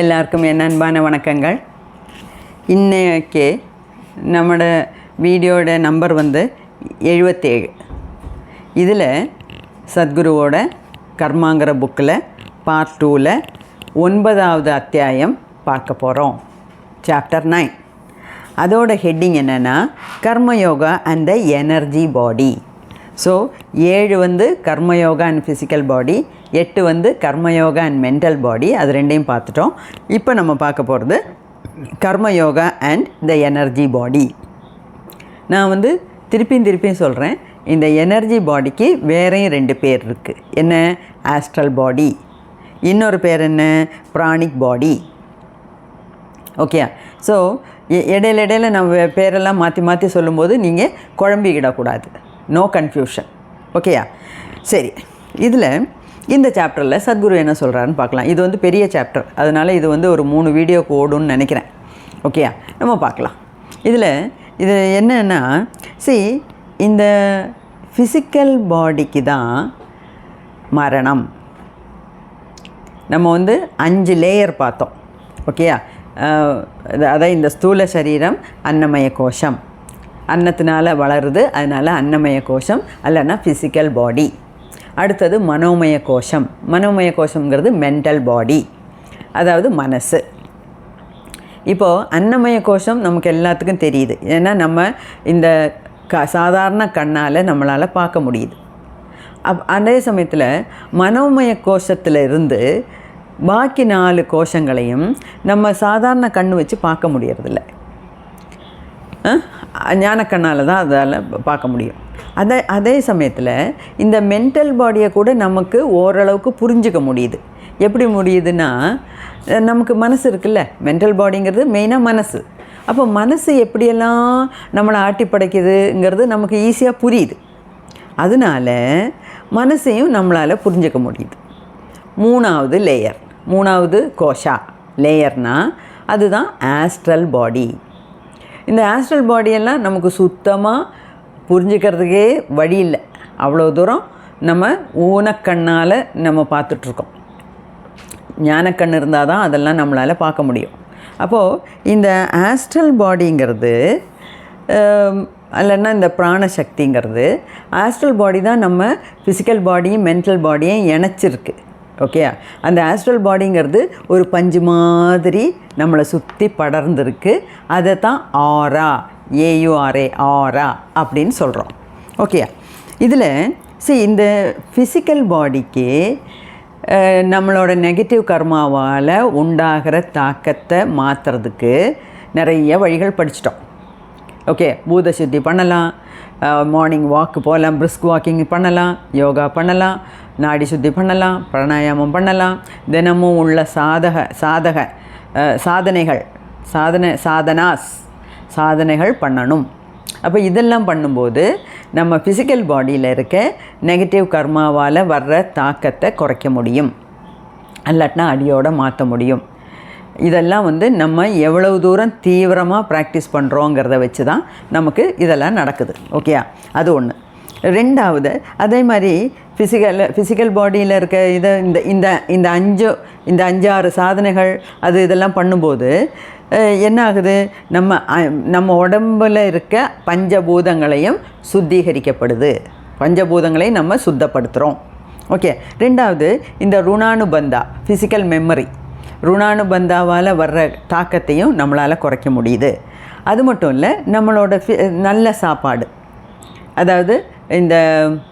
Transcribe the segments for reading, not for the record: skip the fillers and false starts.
எல்லாருக்கும் என் அன்பான வணக்கங்கள். இன்னைக்கு நம்மளோட வீடியோட நம்பர் வந்து 77. இதில் சத்குருவோட கர்மாங்கிற புக்கில் பார்ட் 2ல் 9வது அத்தியாயம் பார்க்க போகிறோம். சாப்டர் 9. அதோட ஹெட்டிங் என்னென்னா karma yoga and the energy body. So 7 வந்து கர்மயோகா அண்ட் ஃபிசிக்கல் பாடி, 8 வந்து கர்மயோகா அண்ட் மென்டல் பாடி. அது ரெண்டையும் பார்த்துட்டோம். இப்போ நம்ம பார்க்க போகிறது கர்மயோகா அண்ட் த எனர்ஜி பாடி. நான் வந்து திருப்பியும் சொல்கிறேன், இந்த எனர்ஜி பாடிக்கு வேறையும் 2 பேர் இருக்குது. என்ன? ஆஸ்ட்ரல் பாடி, இன்னொரு பேர் என்ன? பிராணிக் பாடி. ஓகே. ஸோ இடையில நம்ம பேரெல்லாம் மாற்றி சொல்லும்போது நீங்கள் குழம்பிக்கிடக்கூடாது. No confusion. ஓகேயா? சரி. இதில் இந்த சாப்டரில் சத்குரு என்ன சொல்கிறாருன்னு பார்க்கலாம். இது வந்து பெரிய சாப்டர், அதனால் இது வந்து ஒரு 3 வீடியோக்கு ஓடுன்னு நினைக்கிறேன். ஓகேயா? நம்ம பார்க்கலாம். இது என்னன்னா, இந்த ஃபிசிக்கல் பாடிக்கு தான் மரணம். நம்ம வந்து 5 லேயர் பார்த்தோம். ஓகேயா? அதான் இந்த ஸ்தூல சரீரம் அன்னமய கோஷம், அன்னத்தினால வளருது, அதனால் அன்னமய கோஷம் அல்லனா ஃபிசிக்கல் பாடி. அடுத்தது மனோமய கோஷம். மனோமய கோஷங்கிறது மென்டல் பாடி, அதாவது மனசு. இப்போது அன்னமய கோஷம் நமக்கு எல்லாத்துக்கும் தெரியுது, ஏன்னா நம்ம இந்த சாதாரண கண்ணால் நம்மளால் பார்க்க முடியுது. அதே சமயத்தில் மனோமய கோஷத்தில் இருந்து பாக்கி 4 கோஷங்களையும் நம்ம சாதாரண கண் வச்சு பார்க்க முடியறதில்ல. ஞானக்கண்ணால் தான் அதால் பார்க்க முடியும். அதே சமயத்தில் இந்த மென்டல் பாடியை கூட நமக்கு ஓரளவுக்கு புரிஞ்சிக்க முடியுது. எப்படி முடியுதுன்னா, நமக்கு மனசு இருக்குல்ல, மென்டல் பாடிங்கிறது மெயினாக மனசு. அப்போ மனசு எப்படியெல்லாம் நம்மளை ஆட்டி படைக்குதுங்கிறது நமக்கு ஈஸியாக புரியுது. அதனால் மனசையும் நம்மளால் புரிஞ்சிக்க முடியுது. 3வது லேயர், 3வது கோஷா லேயர்னால் அதுதான் ஆஸ்ட்ரல் பாடி. இந்த ஆஸ்ட்ரல் பாடியெல்லாம் நமக்கு சுத்தமாக புரிஞ்சுக்கிறதுக்கே வழி இல்லை. அவ்வளோ தூரம் நம்ம ஊனக்கண்ணால் நம்ம பார்த்துட்ருக்கோம். ஞானக்கண் இருந்தால் தான் அதெல்லாம் நம்மளால் பார்க்க முடியும். அப்போது இந்த ஆஸ்ட்ரல் பாடிங்கிறது இல்லைன்னா இந்த பிராணசக்திங்கிறது, ஆஸ்ட்ரல் பாடி தான் நம்ம ஃபிசிக்கல் பாடியும் மென்டல் பாடியும் இணைச்சிருக்கு. ஓகே. அந்த ஆஸ்ட்ரல் பாடிங்கிறது ஒரு பஞ்சு மாதிரி நம்மளை சுற்றி படர்ந்துருக்கு. அதை தான் ஆரா, AURA, ஆரா அப்படின்னு சொல்கிறோம். ஓகே. இதில் இந்த ஃபிசிக்கல் பாடிக்கு நம்மளோட நெகட்டிவ் கர்மாவால் உண்டாகிற தாக்கத்தை மாற்றுறதுக்கு நிறைய வழிகள் படிச்சிட்டோம். ஓகே. பூத சுத்தி பண்ணலாம், மார்னிங் வாக்கு போகலாம், பிரிஸ்க் வாக்கிங் பண்ணலாம், யோகா பண்ணலாம், நாடி சுத்தி பண்ணலாம், பிராணாயாமம் பண்ணலாம், தினமும் உள்ள சாதனைகள் பண்ணணும். அப்போ இதெல்லாம் பண்ணும்போது நம்ம ஃபிசிக்கல் பாடியில் இருக்க நெகட்டிவ் கர்மாவால் வர்ற தாக்கத்தை குறைக்க முடியும், அல்லாட்டினா அடியோடு மாற்ற முடியும். இதெல்லாம் வந்து நம்ம எவ்வளவு தூரம் தீவிரமாக ப்ராக்டிஸ் பண்ணுறோங்கிறத வச்சு தான் நமக்கு இதெல்லாம் நடக்குது. ஓகேயா? அது ஒன்று. 2வது, அதே மாதிரி ஃபிசிக்கல் பாடியில் இருக்க இந்த 5-6 சாதனைகள் இதெல்லாம் பண்ணும்போது என்ன ஆகுது? நம்ம உடம்பில் இருக்க பஞ்சபூதங்களையும் சுத்திகரிக்கப்படுது. பஞ்சபூதங்களையும் நம்ம சுத்தப்படுத்துகிறோம். ஓகே. 2வது, இந்த ருணானுபந்தா, ஃபிசிக்கல் மெமரி, ருணானுபந்தாவால் வர்ற தாக்கத்தையும் நம்மளால் குறைக்க முடியுது. அது மட்டும் இல்லை, நம்மளோட நல்ல சாப்பாடு, அதாவது இந்த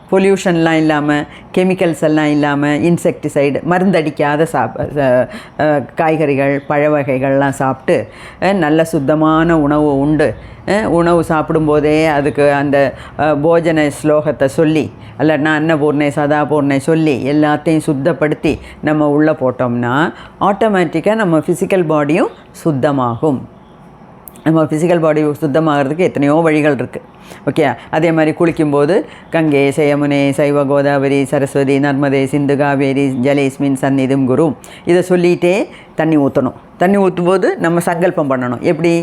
பொல்யூஷன்லாம் இல்லாமல், கெமிக்கல்ஸ் எல்லாம் இல்லாமல், இன்செக்டிசைடு, மருந்தடிக்காத காய்கறிகள், பழ வகைகள்லாம் சாப்பிட்டு நல்ல சுத்தமான உணவு சாப்பிடும்போதே அதுக்கு அந்த போஜன ஸ்லோகத்தை சொல்லி, இல்லைன்னா அன்னபூர்ணை சதாபூர்ணை சொல்லி எல்லாத்தையும் சுத்தப்படுத்தி நம்ம உள்ளே போட்டோம்னா ஆட்டோமேட்டிக்காக நம்ம ஃபிசிக்கல் பாடியும் சுத்தமாகும். நம்ம ஃபிசிக்கல் பாடி சுத்தமாகிறதுக்கு எத்தனையோ வழிகள் இருக்குது. ஓகே. அதே மாதிரி குளிக்கும்போது கங்கை யமுனை சைவ கோதாவரி சரஸ்வதி நர்மதே சிந்து காவேரி ஜலேஸ்மின் சந்நிதும் குரு, இதை சொல்லிகிட்டே தண்ணி ஊற்றணும். தண்ணி ஊற்றும்போது நம்ம சங்கல்பம் பண்ணணும். எப்படி?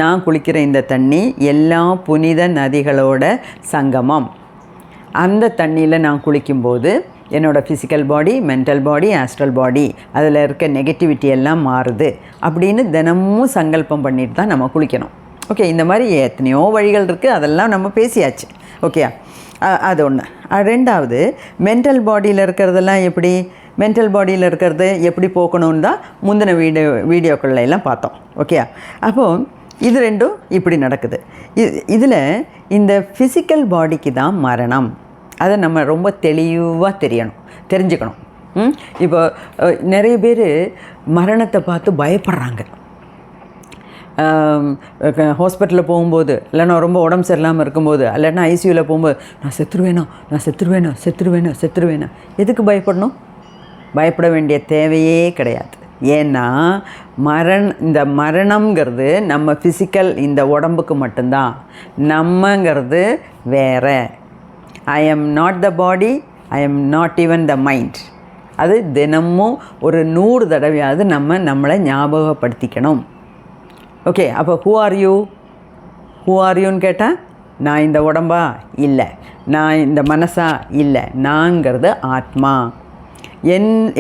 நான் குளிக்கிற இந்த தண்ணி எல்லா புனித நதிகளோட சங்கமம். அந்த தண்ணியில் நான் குளிக்கும்போது என்னோடய physical body, mental body, astral பாடி, அதில் இருக்க நெகட்டிவிட்டி எல்லாம் மாறுது அப்படின்னு தினமும் சங்கல்பம் பண்ணிட்டு தான் நம்ம குளிக்கணும். ஓகே, இந்த மாதிரி எத்தனையோ வழிகள் இருக்குது, அதெல்லாம் நம்ம பேசியாச்சு. ஓகே, அது ஒன்று. ரெண்டாவது, மென்டல் பாடியில் இருக்கிறதெல்லாம் எப்படி, மென்டல் பாடியில் இருக்கிறது எப்படி போக்கணுன்னு தான் முந்தின வீடியோக்களில் எல்லாம் பார்த்தோம். ஓகே, அப்போது இது ரெண்டும் இப்படி நடக்குது. இதில் இந்த ஃபிசிக்கல் பாடிக்கு தான் மரணம், அதை நம்ம ரொம்ப தெளிவாக தெரிஞ்சுக்கணும். இப்போ நிறைய பேர் மரணத்தை பார்த்து பயப்படுறாங்க. ஹாஸ்பிட்டலில் போகும்போது, இல்லைன்னா ரொம்ப உடம்பு சரியில்லாமல் இருக்கும்போது, இல்லைன்னா ஐசியூவில் போகும்போது நான் செத்துருவேனா. எதுக்கு பயப்படணும்? பயப்பட வேண்டிய தேவையே கிடையாது. ஏன்னா இந்த மரணம்ங்கிறது நம்ம ஃபிசிக்கல் இந்த உடம்புக்கு மட்டும்தான். நம்மங்கிறது வேற. I am not the body, I am not even the mind. அது தினமும் ஒரு 100 தடவையாவது நம்மளை ஞாபகப்படுத்திக்கணும். ஓகே, அப்போ ஹூ ஆர் யூன்னு கேட்டால், நான் இந்த உடம்பா இல்லை, நான் இந்த மனசா இல்லை, நான்கிறது ஆத்மா.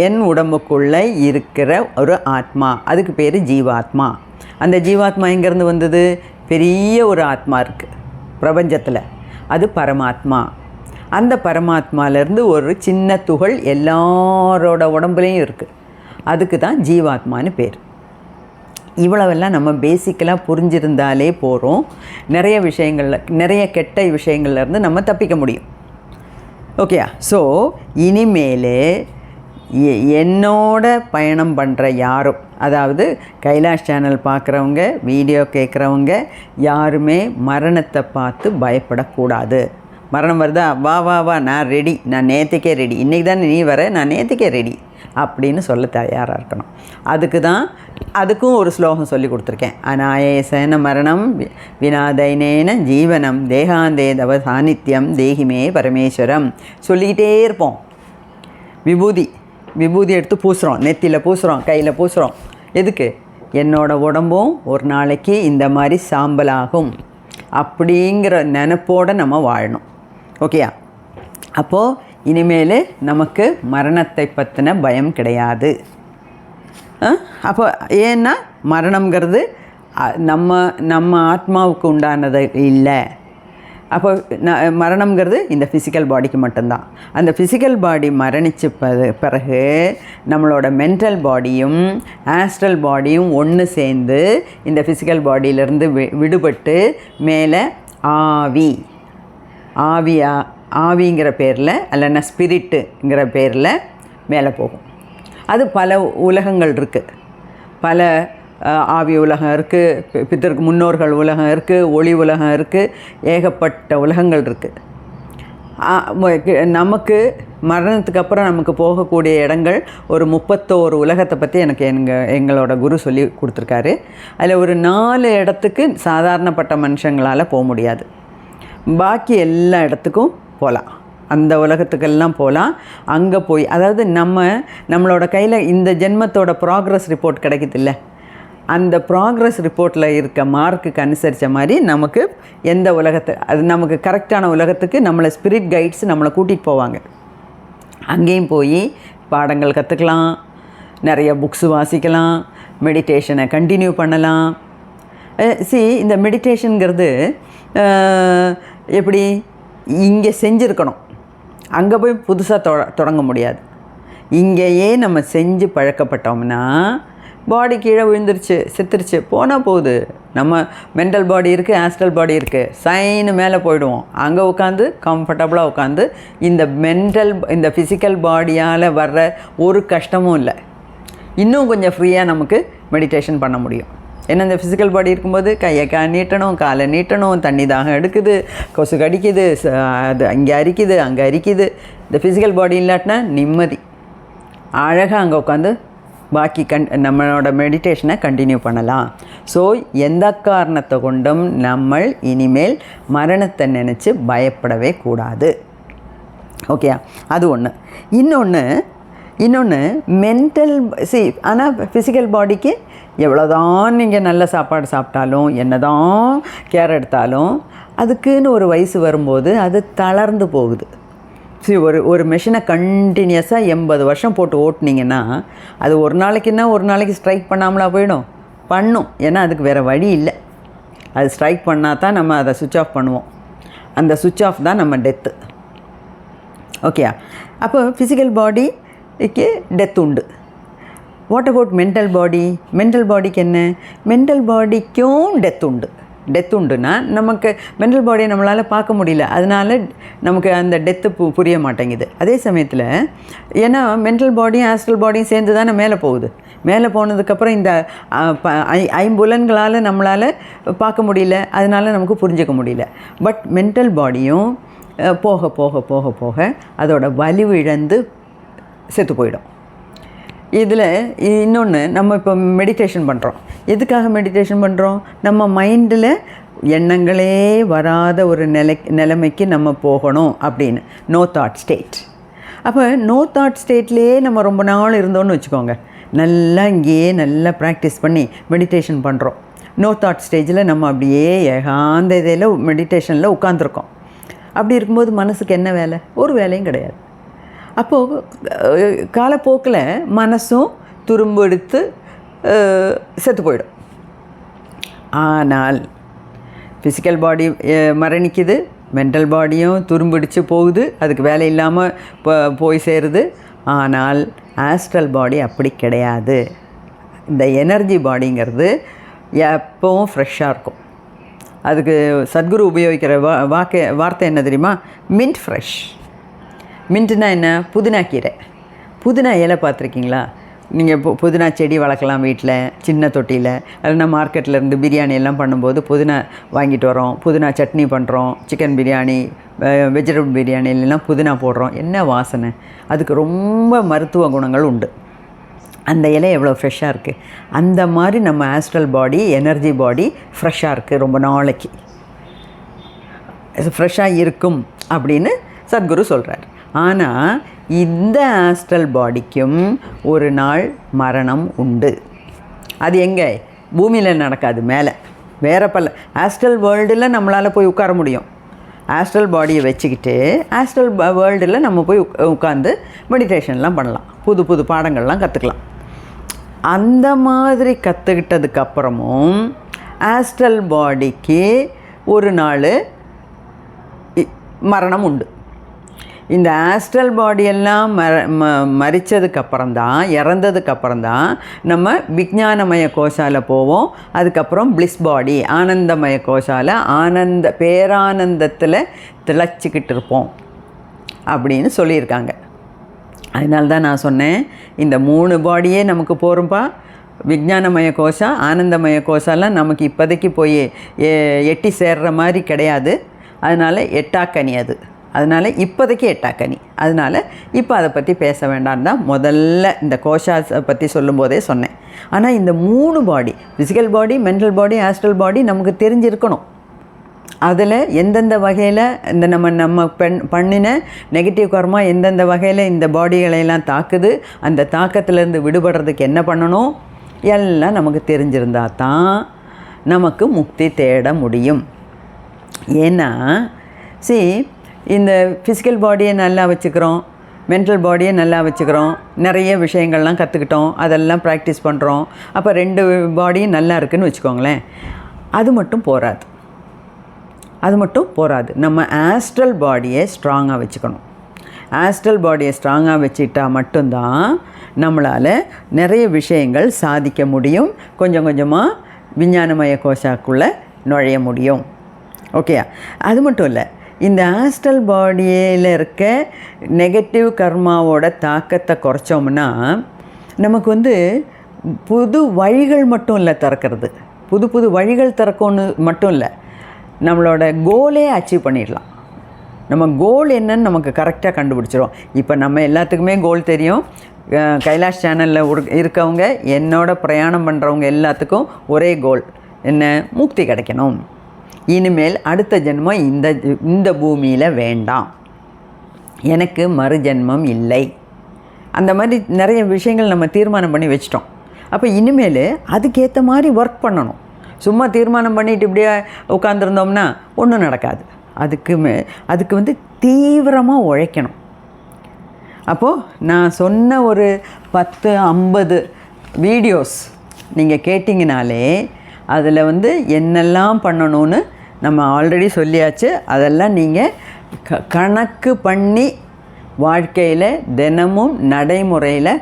என் உடம்புக்குள்ளே இருக்கிற ஒரு ஆத்மா, அதுக்கு பேர் ஜீவாத்மா. அந்த ஜீவாத்மா எங்கேருந்து வந்தது? பெரிய ஒரு ஆத்மா இருக்குது பிரபஞ்சத்தில், அது பரமாத்மா. அந்த பரமாத்மாவிலேருந்து ஒரு சின்ன துகள் எல்லாரோட உடம்புலையும் இருக்குது, அதுக்கு தான் ஜீவாத்மான்னு பேர். இவ்வளவெல்லாம் நம்ம பேசிக்கலாக புரிஞ்சிருந்தாலே போகிறோம். நிறைய கெட்ட விஷயங்கள்லேருந்து நம்ம தப்பிக்க முடியும். ஓகே, ஸோ இனிமேல் என்னோட பயணம் பண்ணுற யாரும், அதாவது கைலாஷ் சேனல் பார்க்குறவங்க, வீடியோ கேட்குறவங்க யாருமே மரணத்தை பார்த்து பயப்படக்கூடாது. மரணம் வருதா, வா நான் ரெடி, நான் நேற்றுக்கே ரெடி, இன்றைக்கி தானே நீ வர, நான் நேற்றுக்கே ரெடி அப்படின்னு சொல்ல தயாராக இருக்கணும். அதுக்கும் ஒரு ஸ்லோகம் சொல்லி கொடுத்துருக்கேன். அநாயசேன மரணம் வினாதைனேன ஜீவனம் தேகாந்தேதவ சாநித்தியம் தேகிமே பரமேஸ்வரம் சொல்லிக்கிட்டே இருப்போம். விபூதி எடுத்து பூசுகிறோம், நெத்தியில் பூசுகிறோம், கையில் பூசுகிறோம். எதுக்கு? என்னோடய உடம்பும் ஒரு நாளைக்கு இந்த மாதிரி சாம்பலாகும் அப்படிங்கிற நினைப்போடு நம்ம வாழணும். ஓகேயா? அப்போது இனிமேல் நமக்கு மரணத்தை பற்றின பயம் கிடையாது. அப்போ ஏன்னா மரணங்கிறது நம்ம ஆத்மாவுக்கு உண்டானது இல்லை. அப்போ மரணங்கிறது இந்த ஃபிசிக்கல் பாடிக்கு மட்டும்தான். அந்த ஃபிசிக்கல் பாடி மரணித்த பிறகு நம்மளோட மென்டல் பாடியும் ஆஸ்ட்ரல் பாடியும் ஒன்று சேர்ந்து இந்த ஃபிசிக்கல் பாடியிலேருந்து விடுபட்டு மேலே ஆவிங்கிற பேரில், இல்லைன்னா ஸ்பிரிட்டுங்கிற பேரில் மேலே போகும். அது பல உலகங்கள் இருக்குது. பல ஆவி உலகம் இருக்குது, பித்தருக்கு முன்னோர்கள் உலகம் இருக்குது, ஒளி உலகம் இருக்குது, ஏகப்பட்ட உலகங்கள் இருக்குது. நமக்கு மரணத்துக்கு அப்புறம் நமக்கு போகக்கூடிய இடங்கள் ஒரு 31 உலகத்தை பற்றி எனக்கு எங்களோட குரு சொல்லி கொடுத்துருக்காரு. அதில் ஒரு 4 இடத்துக்கு சாதாரணப்பட்ட மனுஷங்களால் போக முடியாது. பாக்கி எல்லா இடத்துக்கும் போகலாம், அந்த உலகத்துக்கெல்லாம் போகலாம். அங்கே போய், அதாவது நம்மளோட கையில் இந்த ஜென்மத்தோட ப்ராக்ரஸ் ரிப்போர்ட் கிடைக்குது இல்லை, அந்த ப்ராக்ரஸ் ரிப்போர்ட்டில் இருக்க மார்க்குக்கு அனுசரித்த மாதிரி நமக்கு எந்த அது நமக்கு கரெக்டான உலகத்துக்கு நம்மளை ஸ்பிரிட் கைட்ஸ் நம்மளை கூட்டிகிட்டு போவாங்க. அங்கேயும் போய் பாடங்கள் கற்றுக்கலாம், நிறைய புக்ஸு வாசிக்கலாம், மெடிடேஷனை கண்டினியூ பண்ணலாம். இந்த மெடிடேஷனுங்கிறது எப்படி இங்கே செஞ்சுருக்கணும், அங்கே போய் புதுசாக தொடங்க முடியாது. இங்கேயே நம்ம செஞ்சு பழக்கப்பட்டோம்னா பாடி கீழே விழுந்துருச்சு, செத்துருச்சு, போனால் போகுது. நம்ம மென்டல் பாடி இருக்குது, ஆஸ்ட்ரல் பாடி இருக்குது, சைனு மேலே போயிடுவோம். அங்கே உட்காந்து கம்ஃபர்டபுளாக உட்காந்து இந்த ஃபிசிக்கல் பாடியால் வர்ற ஒரு கஷ்டமும் இல்லை. இன்னும் கொஞ்சம் ஃப்ரீயாக நமக்கு மெடிடேஷன் பண்ண முடியும். ஏன்னா இந்த ஃபிசிக்கல் பாடி இருக்கும்போது கையை நீட்டணும், காலை நீட்டணும், தண்ணி தாகம் எடுக்குது, கொசு கடிக்குது, அது அங்கே அரிக்குது, அங்கே அரிக்குது. இந்த ஃபிசிக்கல் பாடி இல்லாட்டினா நிம்மதி, அழகாக அங்கே உட்காந்து பாக்கி நம்மளோட மெடிடேஷனை கண்டினியூ பண்ணலாம். ஸோ எந்த காரணத்தை கொண்டும் நம்ம இனிமேல் மரணத்தை நினச்சி பயப்படவே கூடாது. ஓகே, அது ஒன்று. இன்னொன்று மென்டல் ஆனால் ஃபிசிக்கல் பாடிக்கு எவ்வளோதான் நீங்கள் நல்ல சாப்பாடு சாப்பிட்டாலும், என்ன தான் கேர் எடுத்தாலும், அதுக்குன்னு ஒரு வயசு வரும்போது அது தளர்ந்து போகுது. சரி, ஒரு மெஷினை கண்டினியூஸாக 80 வருஷம் போட்டு ஓட்டுனீங்கன்னா அது ஒரு நாளைக்கு ஸ்ட்ரைக் பண்ணாமலா போயிடும்? பண்ணும். ஏன்னா அதுக்கு வேறு வழி இல்லை. அது ஸ்ட்ரைக் பண்ணால் தான் நம்ம அதை சுவிட்ச் ஆஃப் பண்ணுவோம். அந்த சுவிட்ச் ஆஃப் தான் நம்ம டெத்து. ஓகேயா? அப்போ ஃபிசிக்கல் பாடிக்கு டெத் உண்டு. What about mental body? Mental பாடிக்கு என்ன? மென்டல் பாடிக்கும் டெத் உண்டு. டெத் உண்டுன்னா நமக்கு மென்டல் பாடியை நம்மளால் பார்க்க முடியல, அதனால நமக்கு அந்த டெத்து புரிய மாட்டேங்குது. அதே சமயத்தில் ஏன்னா மென்டல் பாடியும் ஆஸ்ட்ரல் பாடியும் சேர்ந்து தானே மேலே போகுது. மேலே போனதுக்கப்புறம் இந்த ஐம்புலன்களால் நம்மளால் பார்க்க முடியல, அதனால நமக்கு புரிஞ்சிக்க முடியல. பட் மென்டல் பாடியும் போக போக போக போக அதோட வலிவு இழந்து செத்து போயிடும். இதில் இன்னொன்று, நம்ம இப்போ மெடிடேஷன் பண்ணுறோம். எதுக்காக மெடிடேஷன் பண்ணுறோம்? நம்ம மைண்டில் எண்ணங்களே வராத ஒரு நிலைமைக்கு நம்ம போகணும் அப்படின்னு. No thought state. அப்போ நோ தாட் ஸ்டேட்லேயே நம்ம ரொம்ப நாள் இருந்தோன்னு வச்சுக்கோங்க. இங்கேயே நல்லா ப்ராக்டிஸ் பண்ணி மெடிடேஷன் பண்ணுறோம். நோ தாட் ஸ்டேஜில் நம்ம அப்படியே ஏகாந்த இதில் மெடிடேஷனில் உட்காந்துருக்கோம். அப்படி இருக்கும்போது மனசுக்கு என்ன வேலை? ஒரு வேலையும் கிடையாது. அப்போது காலப்போக்கில் மனசும் துரும்பெடுத்து செத்து போயிடும். ஆனால் ஃபிசிக்கல் பாடி மரணிக்குது, மென்டல் பாடியும் துரும்பிடிச்சு போகுது, அதுக்கு வேலை இல்லாமல் போய் சேருது. ஆனால் ஆஸ்ட்ரல் பாடி அப்படி கிடையாது. இந்த எனர்ஜி பாடிங்கிறது எப்போவும் ஃப்ரெஷ்ஷாக இருக்கும். அதுக்கு சத்குரு உபயோகிக்கிற வார்த்தை என்ன தெரியுமா? Mint fresh. மின்ட்டுனா என்ன? புதினா கீரை. புதினா இலை பார்த்துருக்கீங்களா? நீங்கள் புதினா செடி வளர்க்கலாம் வீட்டில், சின்ன தொட்டியில். இல்லைன்னா மார்க்கெட்டில் பிரியாணி எல்லாம் பண்ணும்போது புதினா வாங்கிட்டு வரோம், புதினா சட்னி பண்ணுறோம், சிக்கன் பிரியாணி, வெஜிடபிள் பிரியாணிலாம் புதினா போடுறோம். என்ன வாசனை! அதுக்கு ரொம்ப மருத்துவ குணங்கள் உண்டு. அந்த இலை எவ்வளோ ஃப்ரெஷ்ஷாக இருக்குது. அந்த மாதிரி நம்ம ஆஸ்ட்ரல் பாடி, எனர்ஜி பாடி ஃப்ரெஷ்ஷாக இருக்குது, ரொம்ப நாளைக்கு ஃப்ரெஷ்ஷாக இருக்கும் அப்படின்னு சத்குரு சொல்கிறார். ஆனால் இந்த ஆஸ்ட்ரல் பாடிக்கும் ஒரு நாள் மரணம் உண்டு. அது எங்கே? பூமியில் நடக்காது, மேலே வேறு ஆஸ்ட்ரல் வேர்ல்டில் நம்மளால் போய் உட்கார முடியும். ஆஸ்ட்ரல் பாடியை வச்சுக்கிட்டு ஆஸ்ட்ரல் வேர்ல்டில் நம்ம போய் உட்காந்து மெடிடேஷன்லாம் பண்ணலாம், புது புது பாடங்கள்லாம் கற்றுக்கலாம். அந்த மாதிரி கற்றுக்கிட்டதுக்கப்புறமும் ஆஸ்ட்ரல் பாடிக்கு ஒரு நாள் மரணம் உண்டு. இந்த ஆஸ்ட்ரல் பாடியெல்லாம் மரித்ததுக்கப்புறம்தான், இறந்ததுக்கப்புறம்தான் நம்ம விஞ்ஞானமய கோஷால போவோம். அதுக்கப்புறம் பிளிஸ் பாடி, ஆனந்தமய கோஷால பேரானந்தத்தில் திளைச்சிக்கிட்டு இருப்போம் அப்படின்னு சொல்லியிருக்காங்க. அதனால தான் நான் சொன்னேன், இந்த 3 பாடியே நமக்கு போகிறோம்ப்பா. விஞ்ஞானமய கோஷா, ஆனந்தமய கோஷாலாம் நமக்கு இப்போதைக்கு போய் எட்டி சேர்ற மாதிரி கிடையாது. அதனால் எட்டாக்கனி அது. அதனால் இப்போதைக்கு எட்டாக்கனி. அதனால் இப்போ அதை பற்றி பேச வேண்டாம் தான் முதல்ல இந்த கோஷாஸை பற்றி சொல்லும்போதே சொன்னேன். ஆனால் இந்த 3 body, physical body, mental body, astral body நமக்கு தெரிஞ்சிருக்கணும். அதில் எந்தெந்த வகையில் இந்த நம்ம பண்ணின நெகட்டிவ் கர்மா எந்தெந்த வகையில் இந்த பாடிகளையெல்லாம் தாக்குது, அந்த தாக்கத்திலேருந்து விடுபடுறதுக்கு என்ன பண்ணணும் எல்லாம் நமக்கு தெரிஞ்சிருந்தால் தான் நமக்கு முக்தி தேட முடியும். ஏன்னா இந்த ஃபிசிக்கல் பாடியை நல்லா வச்சுக்கிறோம், மென்டல் பாடியை நல்லா வச்சுக்கிறோம், நிறைய விஷயங்கள்லாம் கற்றுக்கிட்டோம், அதெல்லாம் ப்ராக்டிஸ் பண்ணுறோம். அப்போ 2 பாடியும் நல்லா இருக்குதுன்னு வச்சுக்கோங்களேன். அது மட்டும் போராது. நம்ம ஆஸ்ட்ரல் பாடியை ஸ்ட்ராங்காக வச்சுக்கணும். ஆஸ்ட்ரல் பாடியை ஸ்ட்ராங்காக வச்சுக்கிட்டால் மட்டும்தான் நம்மளால் நிறைய விஷயங்கள் சாதிக்க முடியும். கொஞ்சம் கொஞ்சமாக விஞ்ஞானமய கோஷாக்குள்ளே நுழைய முடியும். ஓகே, அது மட்டும் இல்லை, இந்த ஆஸ்ட்ரல் பாடியில் இருக்க நெகட்டிவ் கர்மாவோட தாக்கத்தை குறைச்சோம்னா நமக்கு புது வழிகள் மட்டும் இல்லை திறக்கிறது, புது புது வழிகள் திறக்கணும்னு மட்டும் இல்லை, நம்மளோட கோலே அச்சீவ் பண்ணிடலாம். நம்ம கோல் என்னன்னு நமக்கு கரெக்டாக கண்டுபிடிச்சிரும். இப்போ நம்ம எல்லாத்துக்குமே கோல் தெரியும். கைலாஷ் சேனலில் இருக்கவங்க, என்னோட பிரயாணம் பண்ணுறவங்க எல்லாத்துக்கும் ஒரே கோல் என்ன? முக்தி கிடைக்கணும். இனிமேல் அடுத்த ஜென்மம் இந்த பூமியில் வேண்டாம், எனக்கு மறு ஜென்மம் இல்லை. அந்த மாதிரி நிறைய விஷயங்கள் நம்ம தீர்மானம் பண்ணி வச்சிட்டோம். அப்போ இனிமேல் அதுக்கேற்ற மாதிரி ஒர்க் பண்ணணும். சும்மா தீர்மானம் பண்ணிவிட்டு இப்படியே உட்காந்துருந்தோம்னா ஒன்றும் நடக்காது. அதுக்கு தீவிரமாக உழைக்கணும். அப்போது நான் சொன்ன ஒரு 10-50 வீடியோஸ் நீங்கள் கேட்டிங்கனாலே அதில் வந்து என்னெல்லாம் பண்ணணும்னு நம்ம ஆல்ரெடி சொல்லியாச்சு. அதெல்லாம் நீங்கள் கணக்கு பண்ணி வாழ்க்கையில் தினமும் நடைமுறையில்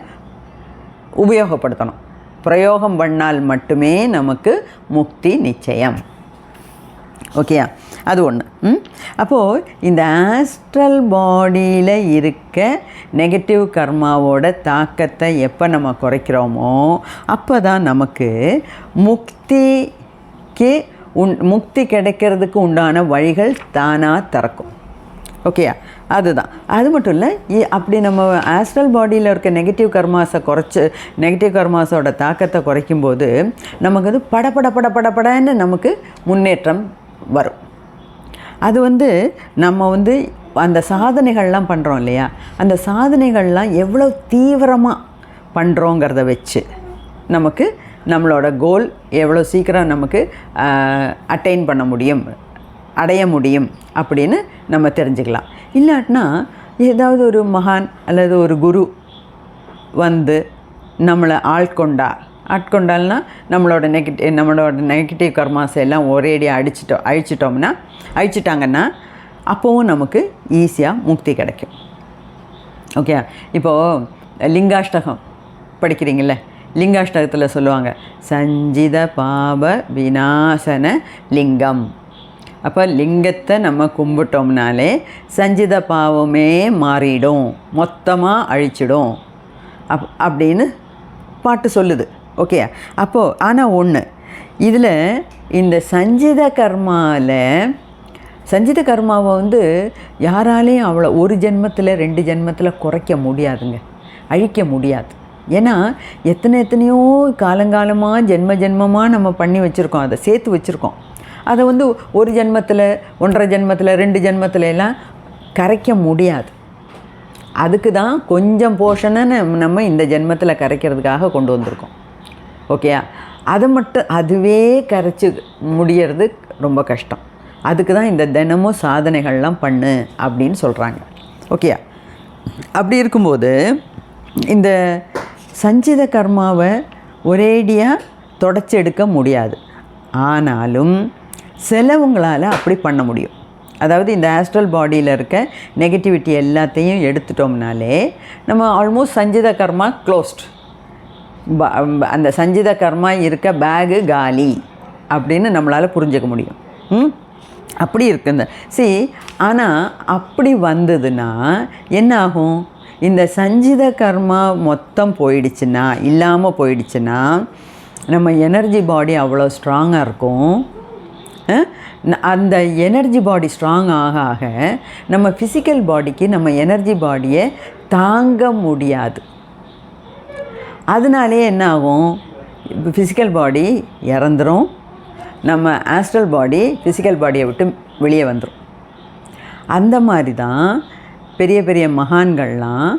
உபயோகப்படுத்தணும். பிரயோகம் பண்ணால் மட்டுமே நமக்கு முக்தி நிச்சயம். ஓகேயா? அது ஒன்று. அப்போது இந்த ஆஸ்ட்ரல் பாடியில் இருக்க நெகட்டிவ் கர்மாவோட தாக்கத்தை எப்போ நம்ம குறைக்கிறோமோ அப்போ தான் நமக்கு முக்தி கிடைக்கிறதுக்கு உண்டான வழிகள் தானாக திறக்கும். ஓகேயா? அதுதான். அது மட்டும் இல்லை, அப்படி நம்ம ஆஸ்ட்ரல் பாடியில் இருக்க நெகட்டிவ் கர்மாஸோட தாக்கத்தை குறைக்கும்போது நமக்கு வந்து படன்னு நமக்கு முன்னேற்றம் வரும். அது வந்து நம்ம வந்து அந்த சாதனைகள்லாம் பண்ணுறோம் இல்லையா, அந்த சாதனைகள்லாம் எவ்வளோ தீவிரமாக பண்ணுறோங்கிறத வச்சு நமக்கு நம்மளோட கோல் எவ்வளோ சீக்கிரம் நமக்கு அடைய முடியும் அப்படின்னு நம்ம தெரிஞ்சுக்கலாம். இல்லாட்டினா ஏதாவது ஒரு மகான் அல்லது ஒரு குரு வந்து நம்மளை ஆட்கொண்டால்னா நம்மளோட நெகட்டிவ் கர்மாஸ் எல்லாம் ஒரேடியாக அழிச்சிட்டாங்கன்னா அப்போவும் நமக்கு ஈஸியாக முக்தி கிடைக்கும். ஓகே? இப்போது லிங்காஷ்டகம் படிக்கிறீங்கள, லிங்காஷ்டகத்தில் சொல்லுவாங்க சஞ்சித பாப விநாசன லிங்கம். அப்போ லிங்கத்தை நம்ம கும்பிட்டோம்னாலே சஞ்சித பாவமே மாறிடும், மொத்தமாக அழிச்சிடும் அப்படின்னு பாட்டு சொல்லுது. ஓகே? அப்போது ஆனால் ஒன்று இதில் இந்த சஞ்சித கர்மாவை வந்து யாராலையும் அவ்வளோ ஒரு ஜென்மத்தில் 2 ஜென்மத்தில் குறைக்க முடியாதுங்க, அழிக்க முடியாது. ஏன்னா எத்தனையோ காலங்காலமாக ஜென்மமாக நம்ம பண்ணி வச்சுருக்கோம், அதை சேர்த்து வச்சுருக்கோம். அதை வந்து ஒரு ஜென்மத்தில் 1.5 ஜென்மத்தில் 2 ஜென்மத்தில் எல்லாம் கரைக்க முடியாது. அதுக்கு தான் கொஞ்சம் போர்ஷனை நம்ம இந்த ஜென்மத்தில் கரைக்கிறதுக்காக கொண்டு வந்திருக்கோம். ஓகேயா? அதுவே கரைச்சி முடியறது ரொம்ப கஷ்டம். அதுக்கு தான் இந்த தினமும் சாதனைகள்லாம் பண்ணு அப்படின்னு சொல்கிறாங்க. ஓகேயா? அப்படி இருக்கும்போது இந்த சஞ்சித கர்மாவை ஒரேடியாக தொடச்சி எடுக்க முடியாது. ஆனாலும் சிலவங்களால் அப்படி பண்ண முடியும். அதாவது இந்த ஆஸ்ட்ரல் பாடியில் இருக்க நெகட்டிவிட்டி எல்லாத்தையும் எடுத்துட்டோம்னாலே நம்ம ஆல்மோஸ்ட் சஞ்சித கர்மா க்ளோஸ்ட், அந்த சஞ்சித கர்மா இருக்க பேகு காலி அப்படின்னு நம்மளால் புரிஞ்சுக்க முடியும். அப்படி இருக்குங்க. ஆனால் அப்படி வந்ததுன்னா என்ன ஆகும்? இந்த சஞ்சித கர்மா மொத்தம் இல்லாமல் போயிடுச்சுன்னா நம்ம எனர்ஜி பாடி அவ்வளோ ஸ்ட்ராங்காக இருக்கும். அந்த எனர்ஜி பாடி ஸ்ட்ராங் ஆக நம்ம ஃபிசிக்கல் பாடிக்கு நம்ம எனர்ஜி பாடியை தாங்க முடியாது. அதனாலே என்ன ஆகும்? ஃபிசிக்கல் பாடி இறந்துடும், நம்ம ஆஸ்ட்ரல் பாடி ஃபிசிக்கல் பாடியை விட்டு வெளியே வந்துடும். அந்த மாதிரி தான் பெரிய பெரிய மகான்கள்லாம்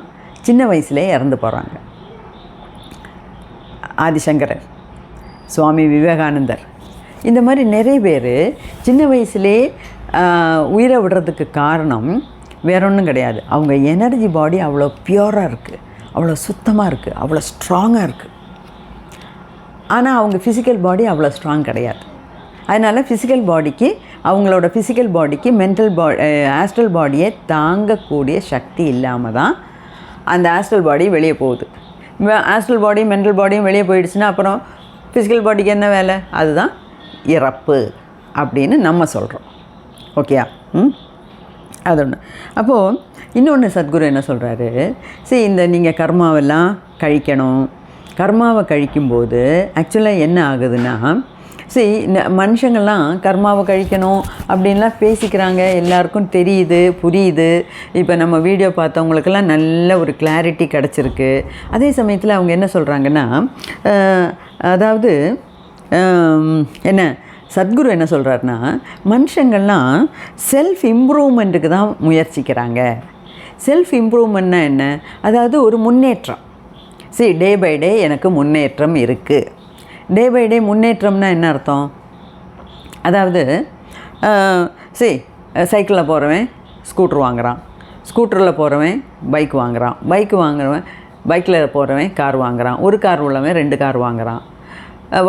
சின்ன வயசுலேயே இறந்து போகிறாங்க. ஆதிசங்கரர், சுவாமி விவேகானந்தர், இந்த மாதிரி நிறைய பேர் சின்ன வயசுலே உயிரை விடுறதுக்கு காரணம் வேற ஒன்றும் கிடையாது. அவங்க எனர்ஜி பாடி அவ்வளோ பியூராக இருக்குது, அவ்வளோ சுத்தமாக இருக்குது, அவ்வளோ ஸ்ட்ராங்காக இருக்குது. ஆனால் அவங்க ஃபிசிக்கல் பாடி அவ்வளோ ஸ்ட்ராங் கிடையாது. அதனால் அவங்களோட ஃபிசிக்கல் பாடிக்கு ஆஸ்ட்ரல் பாடியை தாங்கக்கூடிய சக்தி இல்லாமல் தான் அந்த ஆஸ்ட்ரல் பாடி வெளியே போகுது. ஆஸ்ட்ரல் பாடியும் மென்டல் பாடியும் வெளியே போயிடுச்சுன்னா அப்புறம் ஃபிசிக்கல் பாடிக்கு என்ன வேலை? அதுதான் இறப்பு அப்படின்னு நம்ம சொல்கிறோம். ஓகேயா? அது ஒன்று. அப்போது இன்னொன்று சத்குரு என்ன சொல்கிறாரு? இந்த நீங்கள் கர்மாவெல்லாம் கழிக்கணும். கர்மாவை கழிக்கும்போது ஆக்சுவலாக என்ன ஆகுதுன்னா, மனுஷங்கள்லாம் கர்மாவை கழிக்கணும் அப்படின்லாம் பேசிக்கிறாங்க, எல்லாருக்கும் தெரியுது, புரியுது. இப்போ நம்ம வீடியோ பார்த்தவங்களுக்கெல்லாம் நல்ல ஒரு கிளாரிட்டி கிடச்சிருக்கு. அதே சமயத்தில் அவங்க என்ன சொல்கிறாங்கன்னா, அதாவது என்ன சத்குரு என்ன சொல்கிறாருன்னா, மனுஷங்கள்லாம் செல்ஃப் இம்ப்ரூவ்மெண்ட்டுக்கு தான் முயற்சிக்கிறாங்க. செல்ஃப் இம்ப்ரூவ்மெண்ட்னா என்ன? அதாவது ஒரு முன்னேற்றம். டே பை டே எனக்கு முன்னேற்றம் இருக்குது. டே பை டே முன்னேற்றம்னா என்ன அர்த்தம்? அதாவது சைக்கிளில் போகிறவன் ஸ்கூட்ரு வாங்குகிறான், ஸ்கூட்டரில் போகிறவன் பைக் வாங்குகிறான், பைக்கில் போகிறவன் கார் வாங்குகிறான், ஒரு கார் உள்ளவன் 2 கார் வாங்குகிறான்,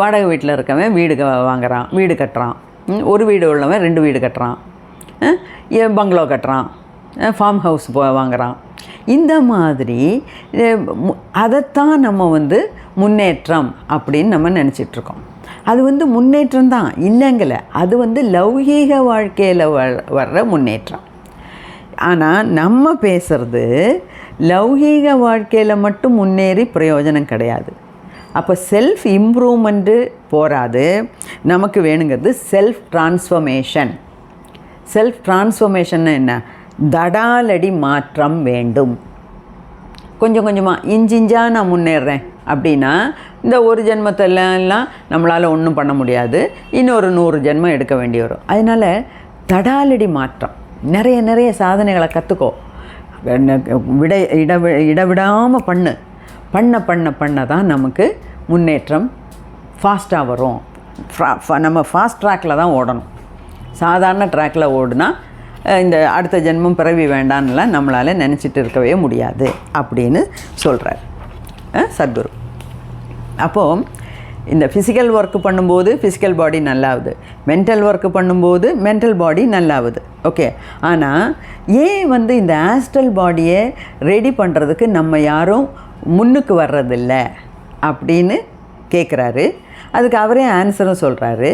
வாடகை வீட்டில் இருக்கவன் வீடு வாங்குகிறான், வீடு கட்டுறான், ஒரு வீடு உள்ளவன் 2 வீடு கட்டுறான், பங்களோ கட்டுறான், ஃபார்ம் ஹவுஸ் வாங்குகிறான். இந்த மாதிரி அதைத்தான் நம்ம முன்னேற்றம் அப்படின்னு நம்ம நினச்சிட்ருக்கோம். அது முன்னேற்றம் தான் இல்லைங்கலை, அது லௌகீக வாழ்க்கையில் வர்ற முன்னேற்றம். ஆனால் நம்ம பேசுகிறது லௌகீக வாழ்க்கையில் மட்டும் முன்னேறி பிரயோஜனம் கிடையாது. அப்போ செல்ஃப் இம்ப்ரூவ்மெண்ட்டு போராது, நமக்கு வேணுங்கிறது செல்ஃப் ட்ரான்ஸ்ஃபர்மேஷன். செல்ஃப் ட்ரான்ஸ்ஃபர்மேஷன் என்ன? தடாலடி மாற்றம் வேண்டும். கொஞ்சம் கொஞ்சமாக இஞ்சிஞ்சாக நான் முன்னேறேன் அப்படின்னா இந்த ஒரு ஜென்மத்திலலாம் நம்மளால் ஒன்றும் பண்ண முடியாது, இன்னொரு 100 ஜென்மம் எடுக்க வேண்டி வரும். அதனால் தடாலடி மாற்றம், நிறைய சாதனைகளை கற்றுக்கோ, இடவிடாமல் பண்ண தான் நமக்கு முன்னேற்றம் ஃபாஸ்ட்டாக வரும். நம்ம ஃபாஸ்ட் ட்ராக்கில் தான் ஓடணும். சாதாரண ட்ராக்கில் ஓடுனா இந்த அடுத்த ஜென்மம் பிறவி வேண்டான்னுலாம் நம்மளால் நினச்சிட்டு இருக்கவே முடியாது அப்படின்னு சொல்கிறார் சத்குரு. அப்போது இந்த ஃபிசிக்கல் ஒர்க்கு பண்ணும்போது ஃபிசிக்கல் பாடி நல்லாகுது, மென்டல் ஒர்க்கு பண்ணும்போது மென்டல் பாடி நல்லாகுது. ஓகே, ஆனால் ஏன் இந்த ஆஸ்ட்ரல் பாடியை ரெடி பண்ணுறதுக்கு நம்ம யாரும் முன்னுக்கு வர்றதில்ல அப்படின்னு கேட்குறாரு. அதுக்கு அவரே ஆன்சரும் சொல்கிறாரு.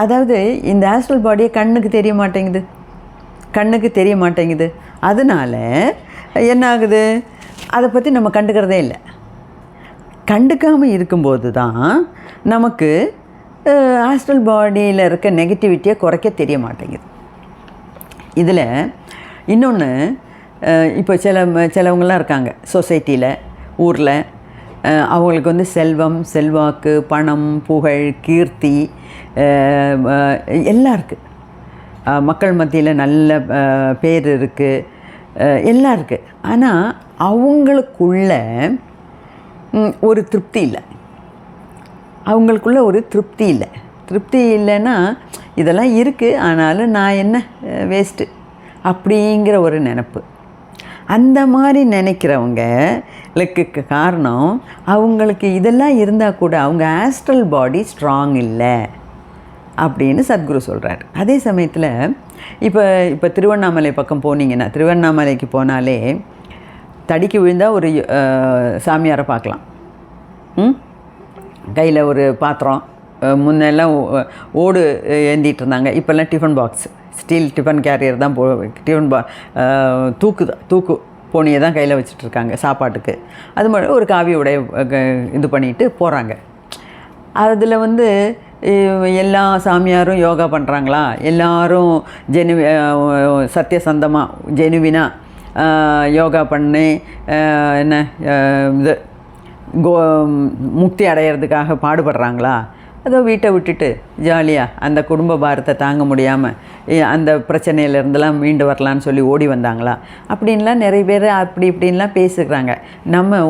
அதாவது இந்த ஆஸ்ட்ரல் பாடியை கண்ணுக்கு தெரிய மாட்டேங்குது. அதனால் என்ன ஆகுது, அதை பற்றி நம்ம கண்டுக்கிறதே இல்லை. கண்டுக்காமல் இருக்கும்போது தான் நமக்கு ஆஸ்ட்ரல் பாடியில் இருக்க நெகட்டிவிட்டியை குறைக்க தெரிய மாட்டேங்குது. இதில் இன்னொன்று, இப்போ சிலவங்களாம் இருக்காங்க சொசைட்டியில், ஊரில், அவங்களுக்கு செல்வம், செல்வாக்கு, பணம், புகழ், கீர்த்தி எல்லாம் இருக்குது. மக்கள் மத்தியில் நல்ல பேர் இருக்குது, எல்லாம் இருக்குது. ஆனால் அவங்களுக்குள்ள ஒரு திருப்தி இல்லை. திருப்தி இல்லைன்னா இதெல்லாம் இருக்குது ஆனாலும் நான் என்ன வேஸ்ட்டு அப்படிங்கிற ஒரு நினப்பு. அந்த மாதிரி நினைக்கிறவங்களுக்கு காரணம் அவங்களுக்கு இதெல்லாம் இருந்தால் கூட அவங்க ஆஸ்ட்ரல் பாடி ஸ்ட்ராங் இல்லை அப்படின்னு சத்குரு சொல்கிறார். அதே சமயத்தில் இப்போ திருவண்ணாமலை பக்கம் போனீங்கன்னா, திருவண்ணாமலைக்கு போனாலே தடிக்கு விழுந்தால் ஒரு சாமியாரை பார்க்கலாம். கையில் ஒரு பாத்திரம், முன்னெல்லாம் ஓடு ஏந்திட்டு இருந்தாங்க, இப்போல்லாம் tiffin box, steel tiffin carrier தான் தூக்கு போனியை தான் கையில் வச்சுட்ருக்காங்க சாப்பாட்டுக்கு. அது மாதிரி ஒரு காவி உடைய இது பண்ணிட்டு போகிறாங்க. அதில் எல்லா சாமியாரும் யோகா பண்ணுறாங்களா, எல்லோரும் சத்தியசந்தமாக ஜெனுவினாக யோகா பண்ணி இது முக்தி அடையிறதுக்காக பாடுபடுறாங்களா? அதோ வீட்டை விட்டுட்டு ஜாலியாக அந்த குடும்ப பாரத்தை தாங்க முடியாமல் அந்த பிரச்சனையிலேருந்துலாம் மீண்டு வரலான்னு சொல்லி ஓடி வந்தாங்களா? அப்படின்லாம் நிறைய பேர் இப்படின்லாம் பேசுகிறாங்க. நம்ம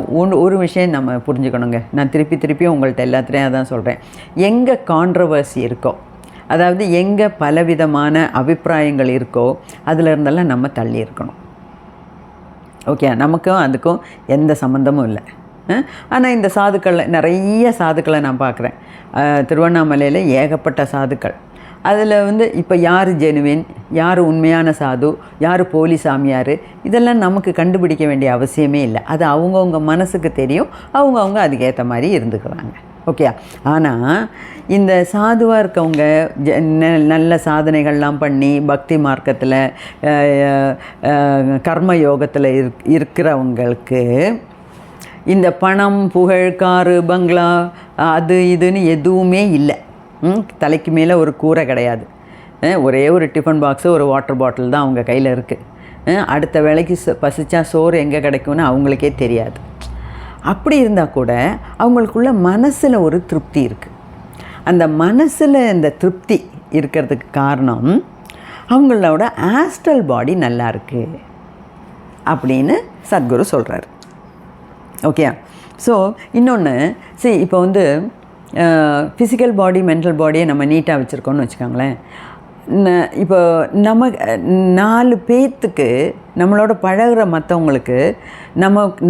ஒரு விஷயம் நம்ம புரிஞ்சுக்கணுங்க. நான் திருப்பியும் உங்கள்கிட்ட எல்லாத்துலேயும் அதான் சொல்கிறேன். எங்கே கான்ட்ரவர்சி இருக்கோ, அதாவது எங்கே பலவிதமான அபிப்பிராயங்கள் இருக்கோ, அதில் இருந்தெல்லாம் நம்ம தள்ளி இருக்கணும். ஓகே, நமக்கும் அதுக்கும் எந்த சம்மந்தமும் இல்லை. ஆனால் இந்த நிறைய சாதுக்களை நான் பார்க்குறேன். திருவண்ணாமலையில் ஏகப்பட்ட சாதுக்கள். அதில் இப்போ யார் ஜெனுவின், யார் உண்மையான சாது, யார் போலி சாமியார், இதெல்லாம் நமக்கு கண்டுபிடிக்க வேண்டிய அவசியமே இல்லை. அது அவங்கவுங்க மனசுக்கு தெரியும், அவங்கவுங்க அதுக்கேற்ற மாதிரி இருந்துக்கிறாங்க. ஓகே, ஆனால் இந்த சாதுவாக இருக்கவங்க நல்ல சாதனைகள்லாம் பண்ணி பக்தி மார்க்கத்தில் கர்ம யோகத்தில் இருக்கிறவங்களுக்கு இந்த பணம், புகழ், காரு, பங்களா, அது இதுன்னு எதுவுமே இல்லை. தலைக்கு மேலே ஒரு கூரை கிடையாது. ஒரே ஒரு டிஃபன் பாக்ஸு, ஒரு வாட்டர் பாட்டில் தான் அவங்க கையில் இருக்குது. அடுத்த வேளைக்கு பசிச்சா சோறு எங்கே கிடைக்கும்னு அவங்களுக்கே தெரியாது. அப்படி இருந்தால் கூட அவங்களுக்குள்ள மனசில் ஒரு திருப்தி இருக்குது. அந்த மனசில் இந்த திருப்தி இருக்கிறதுக்கு காரணம் அவங்களோட ஆஸ்ட்ரல் பாடி நல்லா இருக்குது அப்படின்னு சத்குரு சொல்கிறார். ஓகே, ஸோ இன்னொன்று, இப்போ ஃபிசிக்கல் பாடி, மென்டல் பாடியை நம்ம நீட்டாக வச்சுருக்கோன்னு வச்சுக்கோங்களேன். இப்போ நாலு பேர்த்துக்கு நம்மளோட பழகுற மற்றவங்களுக்கு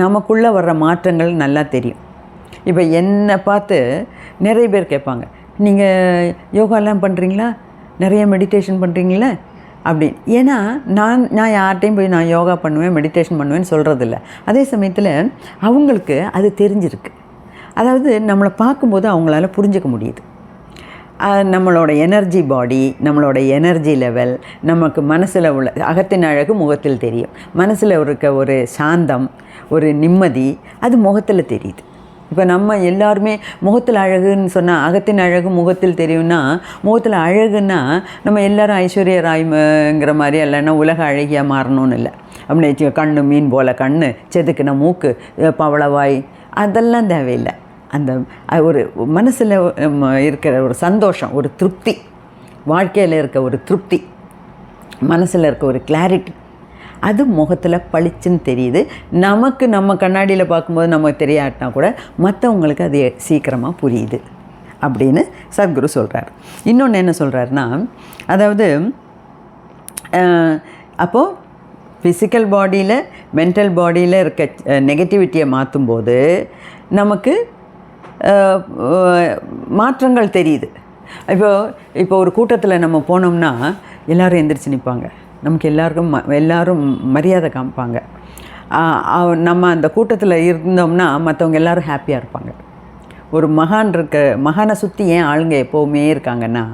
நமக்குள்ளே வர்ற மாற்றங்கள் நல்லா தெரியும். இப்போ என்னை பார்த்து நிறைய பேர் கேட்பாங்க, நீங்கள் யோகாலாம் பண்ணுறீங்களா, நிறைய மெடிடேஷன் பண்ணுறீங்களா அப்படின்னு. ஏன்னா நான் யார்கிட்டையும் போய் நான் யோகா பண்ணுவேன் மெடிடேஷன் பண்ணுவேன்னு சொல்கிறதில்ல. அதே சமயத்தில் அவங்களுக்கு அது தெரிஞ்சிருக்கு. அதாவது நம்மளை பார்க்கும்போது அவங்களால புரிஞ்சிக்க முடியுது. நம்மளோட எனர்ஜி பாடி, நம்மளோட எனர்ஜி லெவல், நமக்கு மனசில் உள்ள அகத்தின் அழகு முகத்தில் தெரியும். மனசில் இருக்க ஒரு சாந்தம், ஒரு நிம்மதி அது முகத்தில் தெரியுது. இப்போ நம்ம எல்லாருமே முகத்தில் அழகுன்னு சொன்னால் அகத்தின் அழகு முகத்தில் தெரியும்னா, முகத்தில் அழகுன்னா நம்ம எல்லோரும் ஐஸ்வர்யா ராய்ங்கிற மாதிரி இல்லைன்னா உலக அழகியாக மாறணும்னு இல்லை. அப்படி கண்ணு மீன் போல் கண்ணு, செதுக்கின மூக்கு, பவளவாய் அதெல்லாம் தேவையில்லை. அந்த ஒரு மனசில் இருக்கிற ஒரு சந்தோஷம், ஒரு திருப்தி, வாழ்க்கையில் இருக்க ஒரு திருப்தி, மனசில் இருக்க ஒரு கிளாரிட்டி அது முகத்தில் பளிச்சுன்னு தெரியுது. நமக்கு நம்ம கண்ணாடியில் பார்க்கும்போது நமக்கு தெரியாட்டினா கூட மற்றவங்களுக்கு அது சீக்கிரமாக புரியுது அப்படின்னு சத்குரு சொல்கிறார். இன்னொன்று என்ன சொல்கிறாருன்னா, அதாவது அப்போது ஃபிசிக்கல் பாடியில் மென்டல் பாடியில் இருக்க நெகட்டிவிட்டியை மாற்றும்போது நமக்கு மாற்றங்கள் தெரியுது. இப்போ ஒரு கூட்டத்தில் நம்ம போனோம்னா எல்லோரும் எந்திரிச்சு நிற்பாங்க, நமக்கு எல்லோரும் மரியாதை காமிப்பாங்க. நம்ம அந்த கூட்டத்தில் இருந்தோம்னா மற்றவங்க எல்லோரும் ஹாப்பியாக இருப்பாங்க. ஒரு மகானை சுற்றி ஏன் ஆளுங்க எப்போவுமே இருக்காங்கன்னா,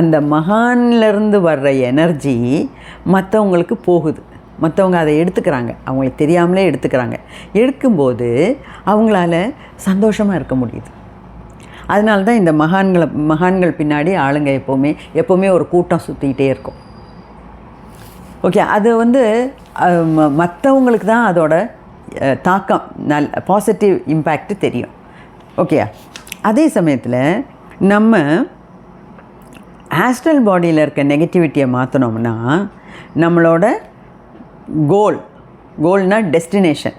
அந்த மகான்லேருந்து வர்ற எனர்ஜி மற்றவங்களுக்கு போகுது. மற்றவங்க அதை எடுத்துக்கிறாங்க, அவங்களுக்கு தெரியாமலே எடுத்துக்கிறாங்க. எடுக்கும்போது அவங்களால சந்தோஷமாக இருக்க முடியுது. அதனால தான் இந்த மகான்கள் பின்னாடி ஆளுங்க எப்போவுமே ஒரு கூட்டம் சுற்றிக்கிட்டே இருக்கும். ஓகே, அது மற்றவங்களுக்கு தான் அதோட தாக்கம் பாசிட்டிவ் இம்பேக்ட் தெரியும். ஓகே, அதே சமயத்தில் நம்ம ஆஸ்ட்ரல் பாடியில் இருக்க நெகட்டிவிட்டியை மாற்றினோம்னா நம்மளோட கோல்னால் டெஸ்டினேஷன்,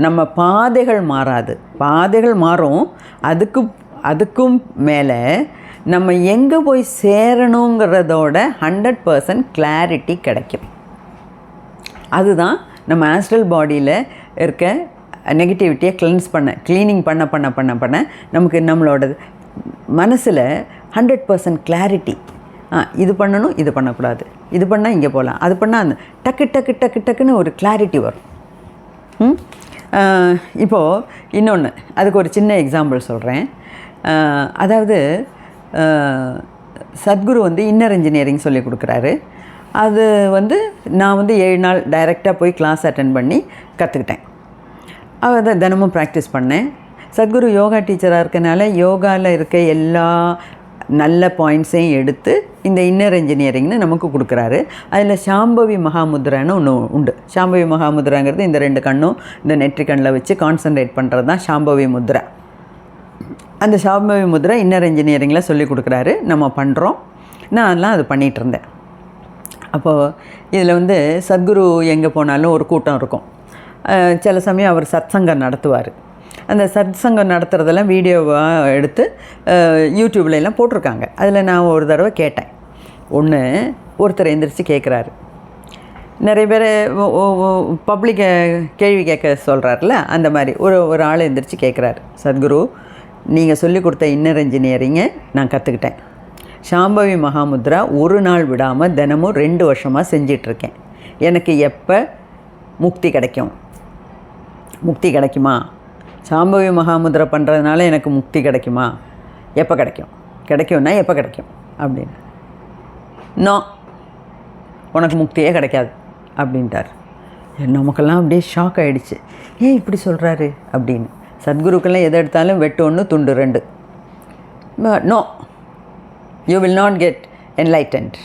நம்ம பாதைகள் மாறாது. பாதைகள் மாறும், அதுக்கும் மேலே நம்ம எங்கே போய் சேரணுங்கிறதோட 100% கிளாரிட்டி கிடைக்கும். அதுதான் நம்ம ஆஸ்ட்ரல் பாடியில் இருக்க நெகட்டிவிட்டியை க்ளீனிங் பண்ண நமக்கு நம்மளோட மனசில் 100% கிளாரிட்டி. இது பண்ணணும், இது பண்ணக்கூடாது, இது பண்ணால் இங்கே போகலாம், அது பண்ணால் அந்த டக்குன்னு ஒரு கிளாரிட்டி வரும். இப்போது இன்னொன்று, அதுக்கு ஒரு சின்ன எக்ஸாம்பிள் சொல்கிறேன். அதாவது சத்குரு இன்னர் இன்ஜினியரிங் சொல்லி கொடுக்குறாரு. அது நான் 7 நாள் டைரெக்டாக போய் கிளாஸ் அட்டென்ட் பண்ணி கற்றுக்கிட்டேன். அதை தினமும் ப்ராக்டிஸ் பண்ணேன். சத்குரு யோகா டீச்சராக இருக்கனால யோகாவில் இருக்க எல்லா நல்ல பாயிண்ட்ஸையும் எடுத்து இந்த இன்னர் இன்ஜினியரிங்னு நமக்கு கொடுக்குறாரு. அதில் சாம்பவி மகாமுத்ரான்னு ஒன்று உண்டு. சாம்பவி மகாமுத்ராங்கிறது இந்த 2 கண்ணும் இந்த நெற்றி கண்ணில் வச்சு கான்சன்ட்ரேட் பண்ணுறது தான் சாம்பவி முத்ரா. அந்த சாம்பவி முத்ரா இன்னர் இன்ஜினியரிங்கில் சொல்லி கொடுக்குறாரு, நம்ம பண்ணுறோம். நான்லாம் அது பண்ணிகிட்டு இருந்தேன். அப்போது இதில் சத்குரு எங்கே போனாலும் ஒரு கூட்டம் இருக்கும். சில சமயம் அவர் சத்சங்கம் நடத்துவார். அந்த சத்சங்கம் நடத்துகிறதெல்லாம் வீடியோவாக எடுத்து யூடியூப்லாம் போட்டிருக்காங்க. அதில் நான் ஒரு தடவை கேட்டேன். ஒருத்தர் எந்திரிச்சு கேட்குறாரு. நிறைய பேர் பப்ளிக்கை கேள்வி கேட்க சொல்கிறாருல, அந்த மாதிரி ஒரு ஆள் எந்திரிச்சு கேட்குறாரு, சத்குரு நீங்கள் சொல்லி கொடுத்த இன்னர் இன்ஜினியரிங்கை நான் கற்றுக்கிட்டேன். சாம்பவி மகாமுத்ரா ஒரு நாள் விடாமல் தினமும் 2 வருஷமாக செஞ்சிட்ருக்கேன். எனக்கு எப்போ முக்தி கிடைக்குமா? சாம்பவி மகாமுத்ரா பண்ணுறதுனால எனக்கு முக்தி கிடைக்குமா? எப்போ கிடைக்கும்னா எப்போ கிடைக்கும் அப்படின்னு. உனக்கு முக்தியே கிடைக்காது அப்படின்ட்டார். நமக்கெல்லாம் அப்படியே ஷாக் ஆகிடுச்சு. ஏன் இப்படி சொல்கிறாரு அப்படின்னு. சத்குருக்கெல்லாம் எதை எடுத்தாலும் வெட்டு 1 துண்டு 2. No, you will not get enlightened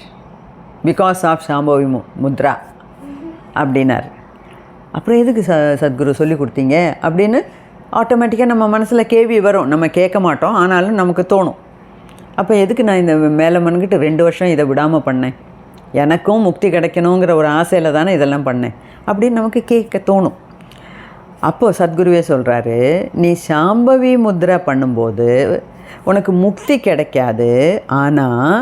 because of Shambhavi Mudra அப்படின்னார். அப்புறம் எதுக்கு சத்குரு சொல்லி கொடுத்தீங்க அப்படின்னு ஆட்டோமேட்டிக்காக நம்ம மனசில் கேள்வி வரும். நம்ம கேட்க மாட்டோம், ஆனாலும் நமக்கு தோணும். அப்போ எதுக்கு நான் இந்த மேலே மன்கிட்டு 2 வருஷம் இதை விடாமல் பண்ணேன்? எனக்கும் முக்தி கிடைக்கணுங்கிற ஒரு ஆசையில் தானே இதெல்லாம் பண்ணேன் அப்படின்னு நமக்கு கேட்க தோணும். அப்போது சத்குருவே சொல்கிறாரு, நீ சாம்பவி முத்ரா பண்ணும்போது உனக்கு முக்தி கிடைக்காது, ஆனால்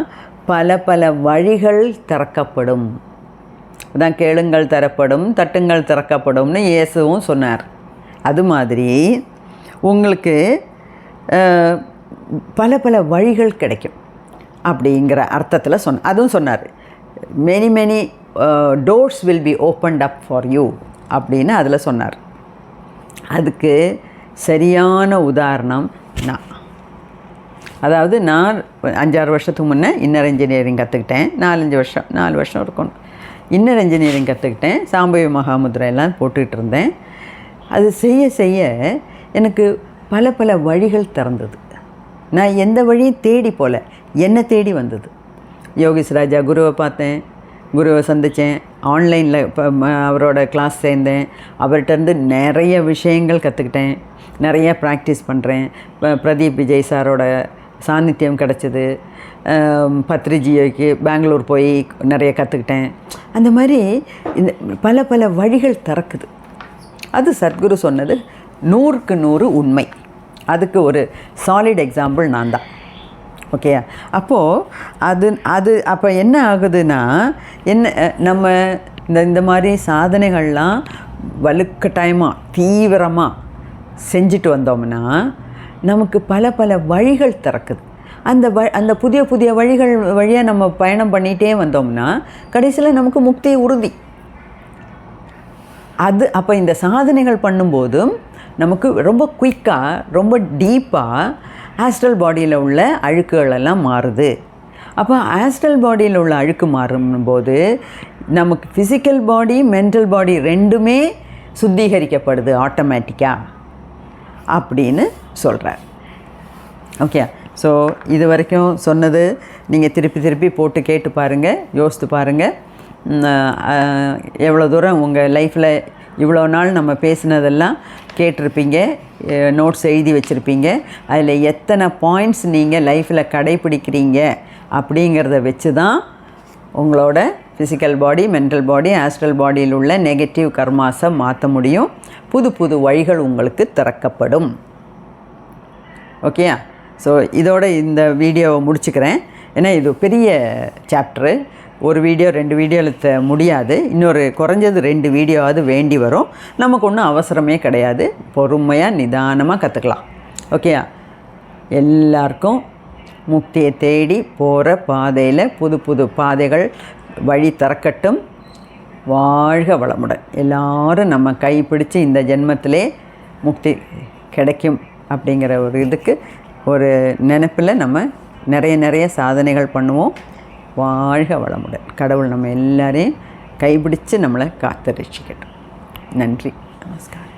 பல பல வழிகள் திறக்கப்படும். அதான் கேளுங்கள் தரப்படும், தட்டுங்கள் திறக்கப்படும்னு இயேசுவும் சொன்னார். அது மாதிரி உங்களுக்கு பல பல வழிகள் கிடைக்கும் அப்படிங்கிற அர்த்தத்தில் அதுவும் சொன்னார். Many many doors will be opened up for you அப்படின்னு அதில் சொன்னார். அதுக்கு சரியான உதாரணம் நான். அதாவது நான் 5-6 வருஷத்துக்கு முன்னே இன்னர் இன்ஜினியரிங் கற்றுக்கிட்டேன். 4 வருஷம் இருக்கணும். இன்னர் இன்ஜினியரிங் கற்றுக்கிட்டேன். சாம்பவி மகாமுத்ரா எல்லாம் போட்டுக்கிட்டு இருந்தேன். அது செய்ய செய்ய எனக்கு பல பல வழிகள் திறந்தது. நான் எந்த வழியும் தேடி போல, என்னை தேடி வந்தது. யோகீஸ் ராஜா குருவை பார்த்தேன், குருவை சந்தித்தேன், ஆன்லைனில் இப்போ அவரோட கிளாஸ் சேர்ந்தேன். அவர்கிட்டருந்து நிறைய விஷயங்கள் கற்றுக்கிட்டேன், நிறைய ப்ராக்டிஸ் பண்ணுறேன். பிரதீப் விஜய் சாரோட சாநித்தியம் கிடச்சிது. பத்ரிஜிக்கு பெங்களூர் போய் நிறைய கற்றுக்கிட்டேன். அந்த மாதிரி இந்த பல பல வழிகள் திறக்குது. அது சத்குரு சொன்னது 100க்கு 100 உண்மை. அதுக்கு ஒரு சாலிட் எக்ஸாம்பிள் நான் தான். ஓகே, அப்போது அப்போ என்ன ஆகுதுன்னா, நம்ம இந்த மாதிரி சாதனைகள்லாம் வலுக்கட்டாயமாக தீவிரமாக செஞ்சுட்டு வந்தோம்னா நமக்கு பல பல வழிகள் திறக்குது. அந்த புதிய புதிய வழிகள் வழியாக நம்ம பயணம் பண்ணிகிட்டே வந்தோம்னா கடைசியில் நமக்கு முக்தி உறுதி. அப்போ இந்த சாதனைகள் பண்ணும்போதும் நமக்கு ரொம்ப குயிக்காக, ரொம்ப டீப்பாக ஆஸ்ட்ரல் பாடியில் உள்ள அழுக்குகளெல்லாம் மாறுது. அப்போ ஆஸ்ட்ரல் பாடியில் உள்ள அழுக்கு மாறும்போது நமக்கு ஃபிசிக்கல் பாடி, மென்டல் பாடி ரெண்டுமே சுத்திகரிக்கப்படுது ஆட்டோமேட்டிக்காக அப்படின்னு சொல்கிறார். ஓகே, ஸோ இது வரைக்கும் சொன்னது நீங்கள் திருப்பி திருப்பி போட்டு கேட்டு பாருங்கள், யோசித்து பாருங்கள். எவ்வளோ தூரம் உங்கள் லைஃப்பில் இவ்வளோ நாள் நம்ம பேசினதெல்லாம் கேட்டிருப்பீங்க, நோட்ஸ் எழுதி வச்சுருப்பீங்க. அதில் எத்தனை பாயிண்ட்ஸ் நீங்கள் லைஃப்பில் கடைப்பிடிக்கிறீங்க அப்படிங்கிறத வச்சு தான் உங்களோட physical body, mental body, astral பாடியில் உள்ள நெகட்டிவ் கர்மாஸை மாற்ற முடியும். புது புது வழிகள் உங்களுக்கு திறக்கப்படும். ஓகேயா? ஸோ இதோட இந்த வீடியோவை முடிச்சுக்கிறேன். ஏன்னா இது பெரிய சாப்டரு. ஒரு வீடியோ 2 வீடியோவில் முடியாது. இன்னொரு குறைஞ்சது 2 வீடியோவாவது வேண்டி வரும். நமக்கு ஒன்றும் அவசரமே கிடையாது. பொறுமையாக நிதானமாக கற்றுக்கலாம். ஓகேயா? எல்லாருக்கும் முக்தியை தேடி போகிற பாதையில் புது புது பாதைகள் வழி திறக்கட்டும். வாழ்க வளமுடன். எல்லோரும் நம்ம கைப்பிடிச்சு இந்த ஜென்மத்திலே முக்தி கிடைக்கும் அப்படிங்கிற ஒரு இதுக்கு ஒரு நினைப்பில் நம்ம நிறைய சாதனைகள் பண்ணுவோம். வாழ்க வளமுடன். கடவுள் நம்ம எல்லாரையும் கைப்பிடித்து நம்மளை காத்து ரட்சிக்கட்டும். நன்றி, நமஸ்காரம்.